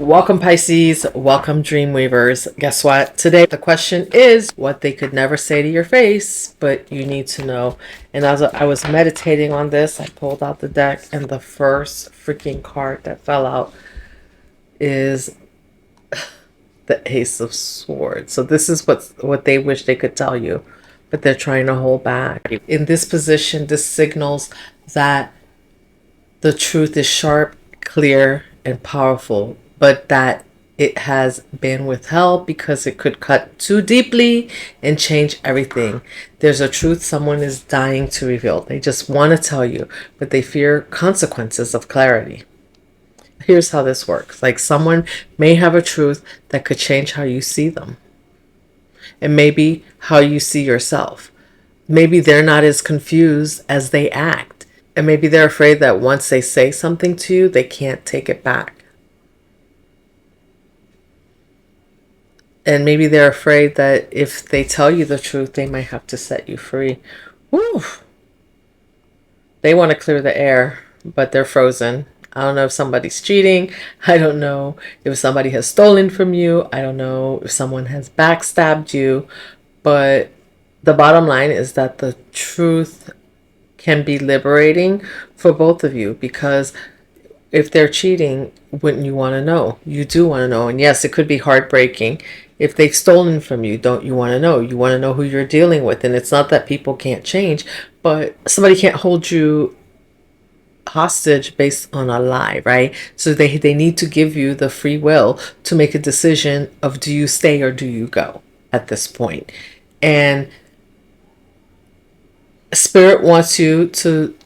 Welcome Pisces, welcome Dreamweavers. Guess what? Today the question is what they could never say to your face, but you need to know. And as I was meditating on this, I pulled out the deck and the first freaking card that fell out is the Ace of Swords. So this is what they wish they could tell you, but they're trying to hold back. In this position, this signals that the truth is sharp, clear, and powerful, but that it has been withheld because it could cut too deeply and change everything. There's a truth someone is dying to reveal. They just want to tell you, but they fear consequences of clarity. Here's how this works. Like someone may have a truth that could change how you see them, and maybe how you see yourself. Maybe they're not as confused as they act. And maybe they're afraid that once they say something to you, they can't take it back. And maybe they're afraid that if they tell you the truth, they might have to set you free. Woo! They want to clear the air, but they're frozen. I don't know if somebody's cheating. I don't know if somebody has stolen from you. I don't know if someone has backstabbed you. But the bottom line is that the truth can be liberating for both of you, because if they're cheating, wouldn't you want to know? You do want to know. And yes, it could be heartbreaking. If they've stolen from you, don't you want to know? You want to know who you're dealing with. And it's not that people can't change, but somebody can't hold you hostage based on a lie, right? So they need to give you the free will to make a decision of, do you stay or do you go at this point? And Spirit wants you to,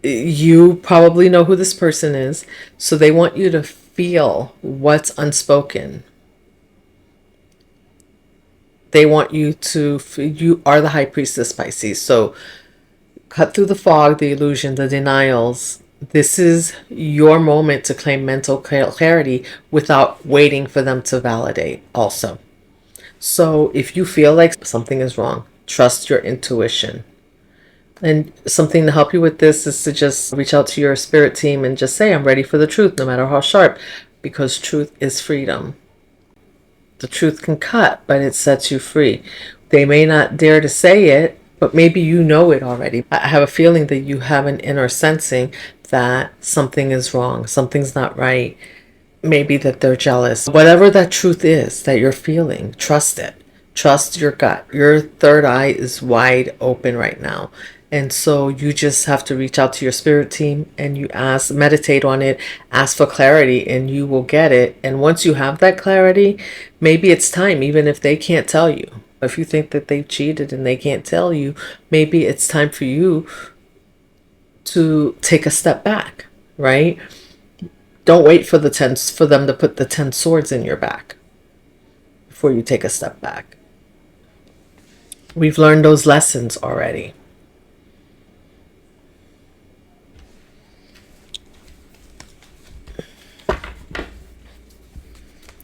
you probably know who this person is, so they want you to feel what's unspoken. They want you to, you are the High Priestess, Pisces, so cut through the fog, the illusion, the denials. This is your moment to claim mental clarity without waiting for them to validate also. So if you feel like something is wrong, trust your intuition. And something to help you with this is to just reach out to your spirit team and just say, I'm ready for the truth, no matter how sharp, because truth is freedom. The truth can cut, but it sets you free. They may not dare to say it, but maybe you know it already. I have a feeling that you have an inner sensing that something is wrong, something's not right. Maybe that they're jealous. Whatever that truth is that you're feeling, trust it. Trust your gut. Your third eye is wide open right now. And so you just have to reach out to your spirit team and you ask, meditate on it, ask for clarity, and you will get it. And once you have that clarity, maybe it's time, even if they can't tell you. If you think that they've cheated and they can't tell you, maybe it's time for you to take a step back, right? Don't wait for for them to put the 10 swords in your back before you take a step back. We've learned those lessons already.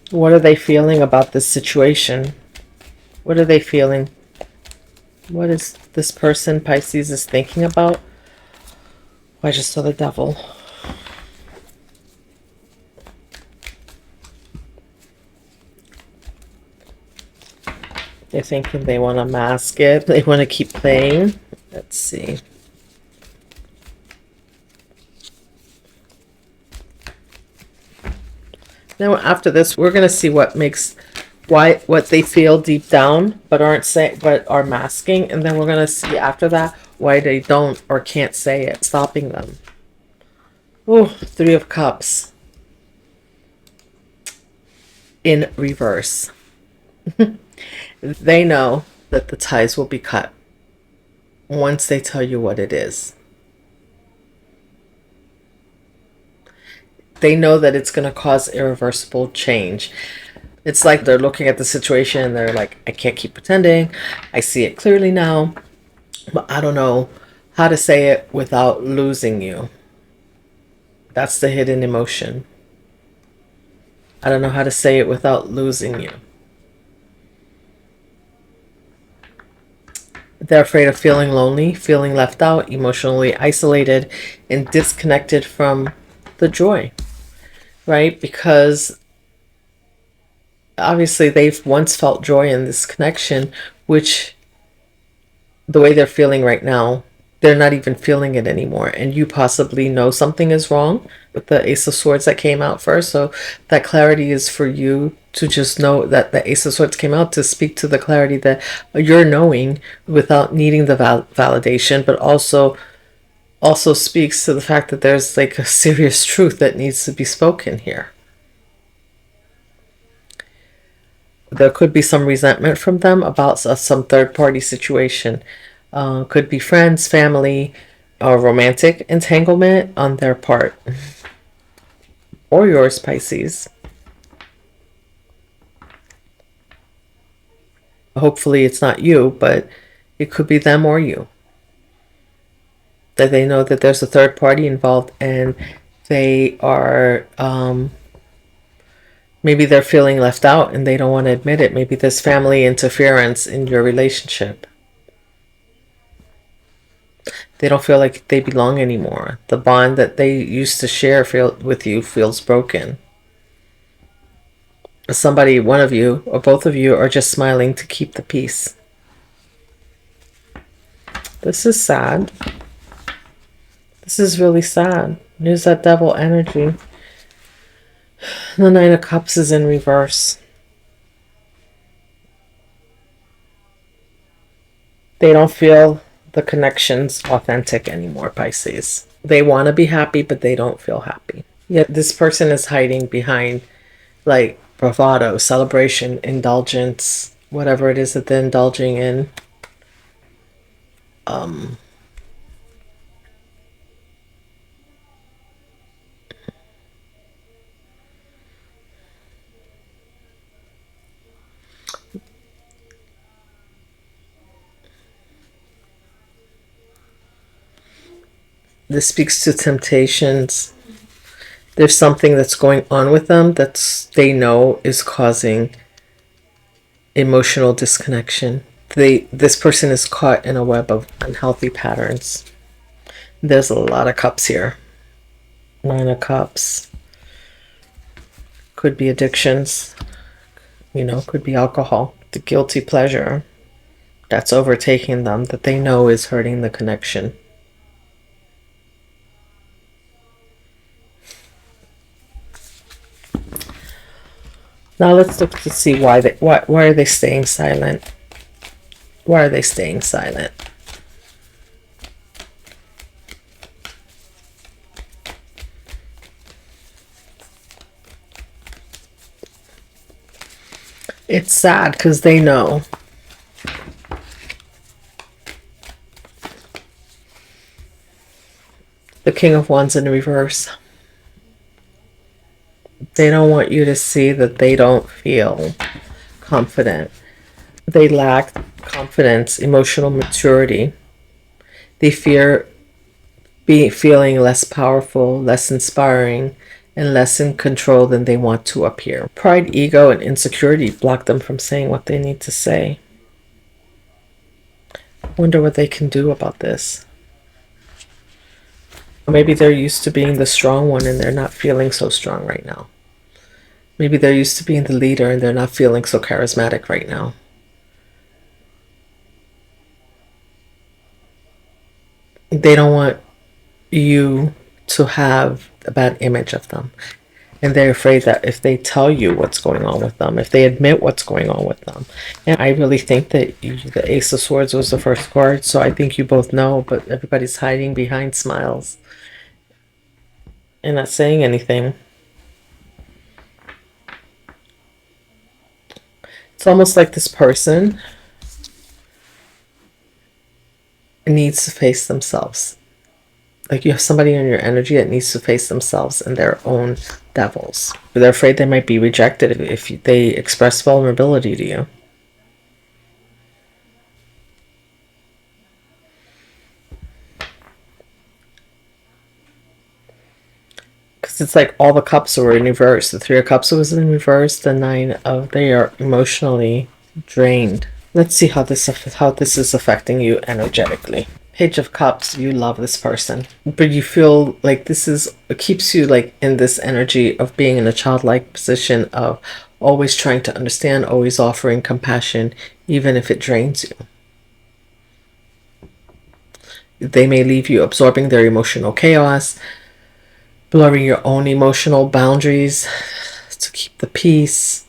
What are they feeling about this situation? What are they feeling? What is this person, Pisces, is thinking about? Oh, I just saw the devil. They're thinking they want to mask it. They want to keep playing. Let's see. Now after this, we're going to see what they feel deep down, but are masking. And then we're going to see after that why they don't or can't say it, stopping them. Oh, 3 of Cups in reverse. They know that the ties will be cut once they tell you what it is. They know that it's going to cause irreversible change. It's like they're looking at the situation and they're like, I can't keep pretending. I see it clearly now, but I don't know how to say it without losing you. That's the hidden emotion. I don't know how to say it without losing you. They're afraid of feeling lonely, feeling left out, emotionally isolated, and disconnected from the joy. right? Because obviously they've once felt joy in this connection, which the way they're feeling right now, they're not even feeling it anymore. And you possibly know something is wrong with the Ace of Swords that came out first. So that clarity is for you to just know that the Ace of Swords came out to speak to the clarity that you're knowing without needing the validation, but also speaks to the fact that there's like a serious truth that needs to be spoken here. There could be some resentment from them about some third party situation. Could be friends, family, or romantic entanglement on their part. Or yours, Pisces. Hopefully it's not you, but it could be them or you. That they know that there's a third party involved and they are maybe they're feeling left out and they don't want to admit it. Maybe there's family interference in your relationship. They don't feel like they belong anymore. The bond that they used to share with you feels broken. Somebody, one of you or both of you, are just smiling to keep the peace. This is sad. This is really sad. There's that devil energy. The Nine of Cups is in reverse. They don't feel the connection's authentic anymore, Pisces. They want to be happy, but they don't feel happy. Yet this person is hiding behind like bravado, celebration, indulgence, whatever it is that they're indulging in. This speaks to temptations. There's something that's going on with them that they know is causing emotional disconnection. This person is caught in a web of unhealthy patterns. There's a lot of cups here. Nine of Cups. Could be addictions. Could be alcohol. The guilty pleasure that's overtaking them that they know is hurting the connection. Now let's look to see why are they staying silent? Why are they staying silent? It's sad because they know. The King of Wands in reverse. They don't want you to see that they don't feel confident. They lack confidence, emotional maturity. They fear feeling less powerful, less inspiring, and less in control than they want to appear. Pride, ego, and insecurity block them from saying what they need to say. I wonder what they can do about this. Maybe they're used to being the strong one and they're not feeling so strong right now. Maybe they're used to being the leader and they're not feeling so charismatic right now. They don't want you to have a bad image of them. And they're afraid that if they tell you what's going on with them, if they admit what's going on with them. And I really think that the Ace of Swords was the first card, so I think you both know, but everybody's hiding behind smiles and not saying anything. It's almost like this person needs to face themselves. Like you have somebody in your energy that needs to face themselves and their own devils. They're afraid they might be rejected if they express vulnerability to you. Because it's like all the cups were in reverse. The Three of Cups was in reverse. The they are emotionally drained. Let's see how this is affecting you energetically. Page of Cups, you love this person, but you feel like this is, it keeps you like in this energy of being in a childlike position of always trying to understand, always offering compassion, even if it drains you. They may leave you absorbing their emotional chaos, blurring your own emotional boundaries to keep the peace,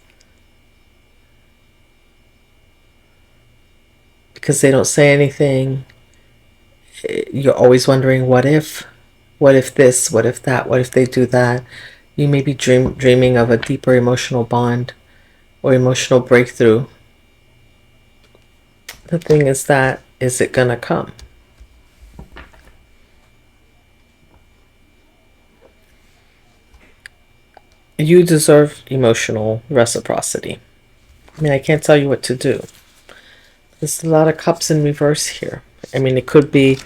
because they don't say anything. You're always wondering, what if this, what if that, what if they do that. You may be dreaming of a deeper emotional bond or emotional breakthrough. The thing is that, is it gonna come? You deserve emotional reciprocity. I mean, I can't tell you what to do. There's a lot of cups in reverse here. I mean, it could be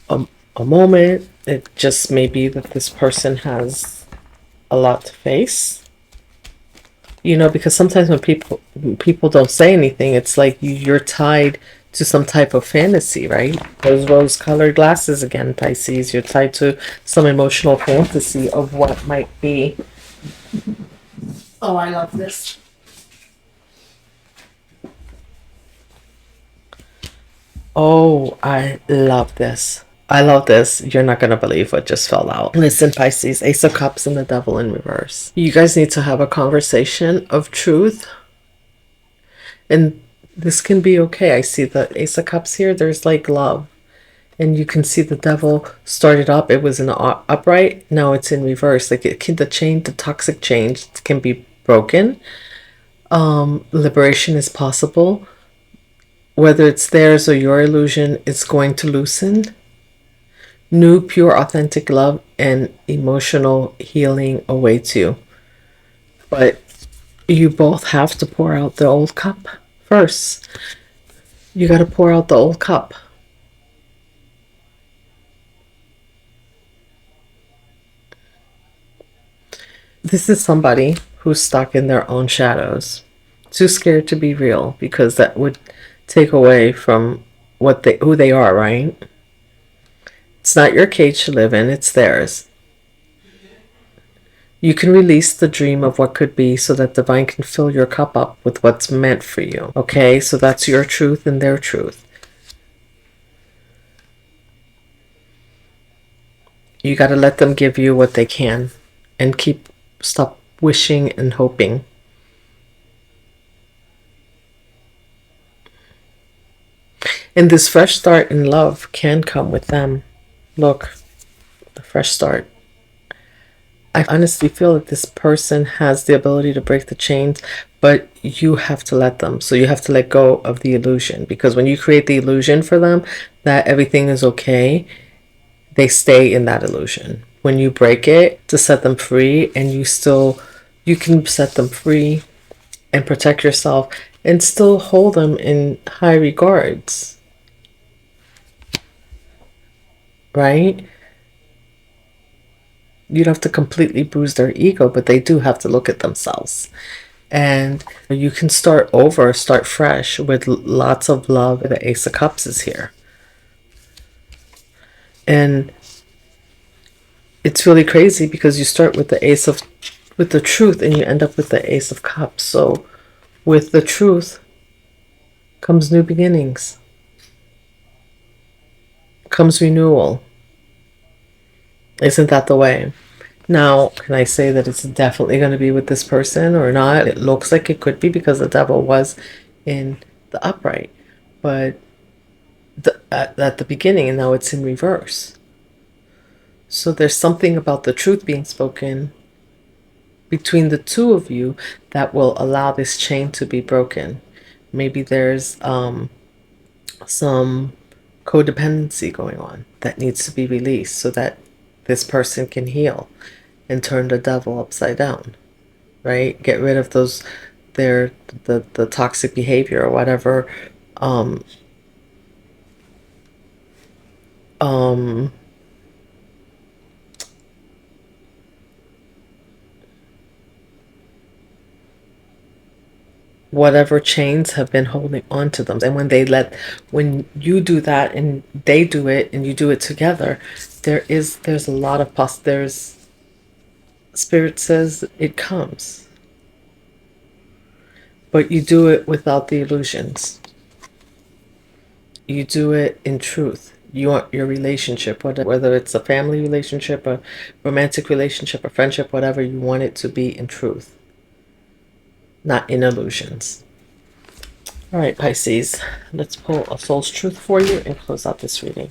a, a moment. It just may be that this person has a lot to face. You know, because sometimes when people don't say anything, it's like you're tied to some type of fantasy, right? Those rose-colored glasses again, Pisces. You're tied to some emotional fantasy of what might be. Oh, I love this. Oh, I love this. I love this. You're not going to believe what just fell out. Listen, Pisces, Ace of Cups and the Devil in reverse. You guys need to have a conversation of truth. And this can be okay. I see the Ace of Cups here. There's like love. And you can see the Devil started up. It was in the upright. Now it's in reverse. Like it can, the toxic chain can be broken. Liberation is possible. Whether it's theirs or your illusion, it's going to loosen. New, pure, authentic love and emotional healing awaits you. But you both have to pour out the old cup first. You got to pour out the old cup. This is somebody who's stuck in their own shadows, too scared to be real, because that would take away from who they are, right? It's not your cage to live in, it's theirs. You can release the dream of what could be so that divine can fill your cup up with what's meant for you. Okay, so that's your truth and their truth. You got to let them give you what they can and stop wishing and hoping. And this fresh start in love can come with them. Look, the fresh start. I honestly feel that this person has the ability to break the chains, but you have to let them. So you have to let go of the illusion, because when you create the illusion for them that everything is okay, they stay in that illusion. When you break it to set them free, and you can set them free and protect yourself and still hold them in high regards, right? You don't have to completely bruise their ego, but they do have to look at themselves. And you can start over, start fresh with lots of love. The Ace of Cups is here. And it's really crazy because you start with with the truth, and you end up with the Ace of Cups. So with the truth comes new beginnings, comes renewal. Isn't that the way? Now, can I say that it's definitely going to be with this person or not? It looks like it could be because the Devil was in the upright, but at the beginning, and now it's in reverse. So there's something about the truth being spoken between the two of you that will allow this chain to be broken. Maybe there's some codependency going on that needs to be released so that this person can heal and turn the Devil upside down, right? Get rid of the toxic behavior or whatever. Um, um, whatever chains have been holding on to them. And when you do that and they do it and you do it together, there's a lot of there's Spirit says it comes. But you do it without the illusions. You do it in truth. You want your relationship, whether it's a family relationship, a romantic relationship, a friendship, whatever, you want it to be in truth, not in illusions. All right, Pisces, let's pull a soul's truth for you and close out this reading.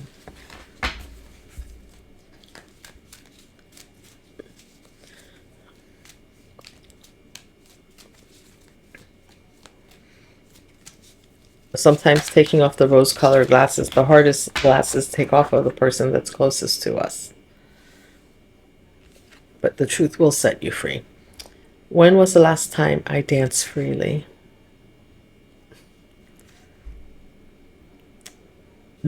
Sometimes taking off the rose-colored glasses, the hardest glasses take off of the person that's closest to us. But the truth will set you free. When was the last time I danced freely?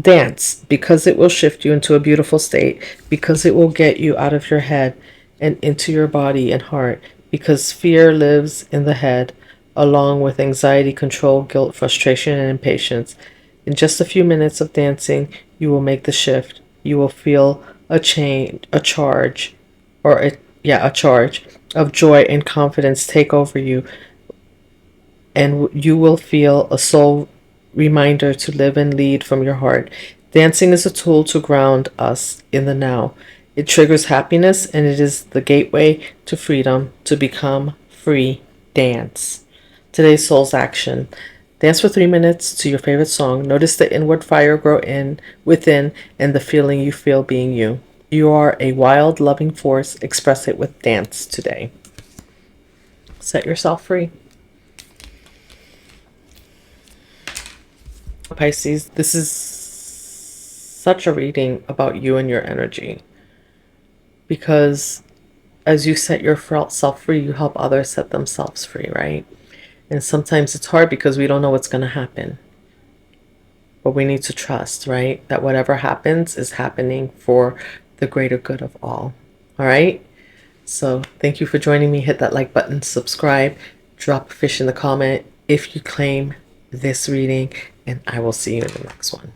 Dance, because it will shift you into a beautiful state, because it will get you out of your head and into your body and heart, because fear lives in the head, along with anxiety, control, guilt, frustration, and impatience. In just a few minutes of dancing, you will make the shift. You will feel a charge of joy and confidence take over you, and you will feel a soul reminder to live and lead from your heart. Dancing is a tool to ground us in the now. It triggers happiness, and it is the gateway to freedom, to become free. Dance. Today's soul's action. Dance for 3 minutes to your favorite song. Notice the inward fire grow within and the feeling you feel being you. You are a wild, loving force. Express it with dance today. Set yourself free. Pisces, this is such a reading about you and your energy, because as you set yourself free, you help others set themselves free, right? And sometimes it's hard because we don't know what's going to happen, but we need to trust, right, that whatever happens is happening for the greater good of all. All right, so thank you for joining me. Hit that like button, subscribe, drop a fish in the comment if you claim this reading, and I will see you in the next one.